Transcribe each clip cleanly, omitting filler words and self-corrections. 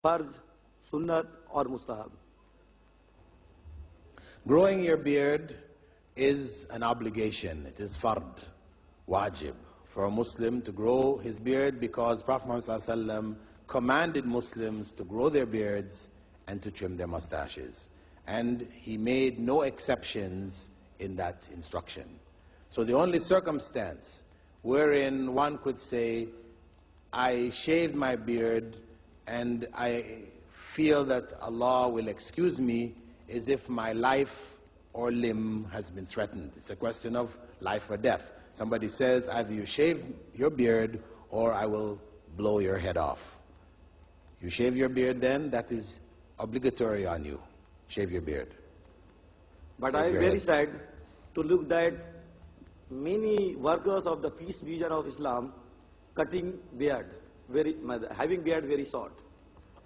farz, sunnat or mustahab? Growing your beard is an obligation. It is fard, wajib, for a Muslim to grow his beard, because Prophet Muhammad ﷺ commanded Muslims to grow their beards and to trim their mustaches. And he made no exceptions in that instruction. So the only circumstance wherein one could say, I shaved my beard and I feel that Allah will excuse me, is if my life or limb has been threatened. It's a question of life or death. Somebody says, either you shave your beard or I will blow your head off. You shave your beard then, that is obligatory on you. Shave your beard. But I am very sad to look that many workers of the peace vision of Islam cutting beard, having beard very short.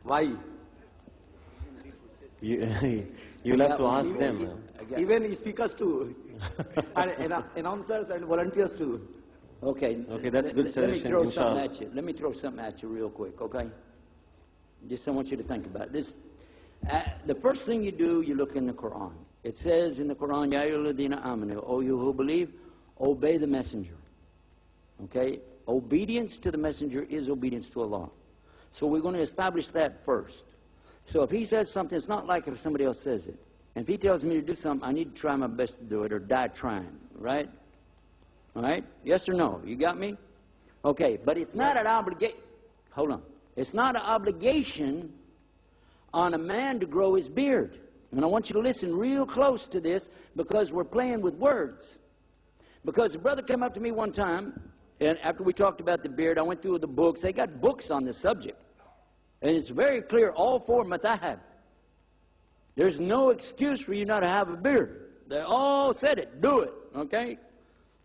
Why? You'll have to ask them. Even speakers too, and announcers and volunteers too. Okay. Okay, that's a good suggestion. Let me throw something at you real quick, okay? Just I want you to think about this. The first thing you do, you look in the Quran. It says in the Quran, Ya ayyuhalladhina amanu, O you who believe, obey the messenger. Okay? Obedience to the messenger is obedience to Allah. So we're going to establish that first. So if he says something, it's not like if somebody else says it. And if he tells me to do something, I need to try my best to do it or die trying, right? All right? Yes or no? You got me? Okay, but it's not an obligation. Hold on. It's not an obligation on a man to grow his beard. And I want you to listen real close to this, because we're playing with words. Because a brother came up to me one time, and after we talked about the beard, I went through the books. They got books on this subject. And it's very clear, all four madhab. There's no excuse for you not to have a beard. They all said it. Do it, okay?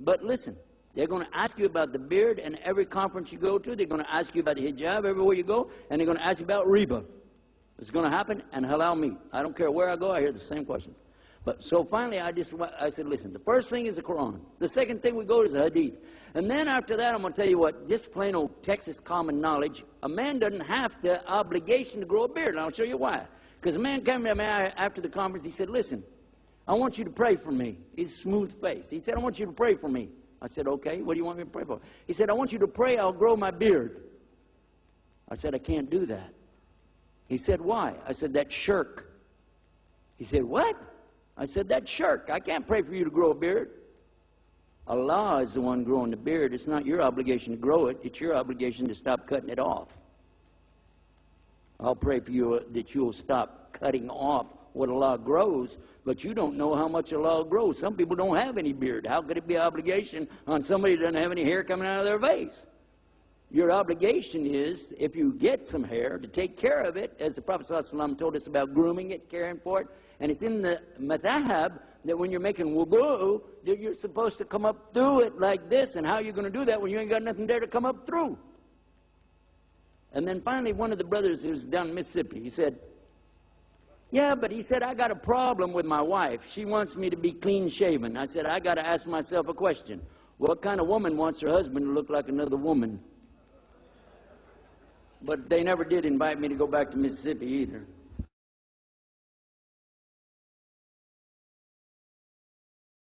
But listen, they're going to ask you about the beard, and every conference you go to, they're going to ask you about the hijab everywhere you go, and they're going to ask you about riba. It's going to happen, and halal meat. I don't care where I go, I hear the same questions. But so finally, I said, listen, the first thing is the Quran. The second thing we go to is the hadith. And then after that, I'm going to tell you what, just plain old Texas common knowledge, a man doesn't have the obligation to grow a beard, and I'll show you why. Because a man came to me after the conference, he said, listen, I want you to pray for me. He's smooth face. He said, I want you to pray for me. I said, okay, what do you want me to pray for? He said, I want you to pray I'll grow my beard. I said, I can't do that. He said, why? I said, that's shirk. He said, what? I said, that's shirk. I can't pray for you to grow a beard. Allah is the one growing the beard. It's not your obligation to grow it. It's your obligation to stop cutting it off. I'll pray for you that you'll stop cutting off what Allah grows, but you don't know how much Allah grows. Some people don't have any beard. How could it be an obligation on somebody who doesn't have any hair coming out of their face? Your obligation is, if you get some hair, to take care of it, as the Prophet ﷺ told us about grooming it, caring for it. And it's in the madhab that when you're making wudu, that you're supposed to come up through it like this. And how are you going to do that when you ain't got nothing there to come up through? And then finally, one of the brothers who was down in Mississippi, he said, yeah, but he said, I got a problem with my wife. She wants me to be clean shaven. I said, I got to ask myself a question. What kind of woman wants her husband to look like another woman? But they never did invite me to go back to Mississippi either.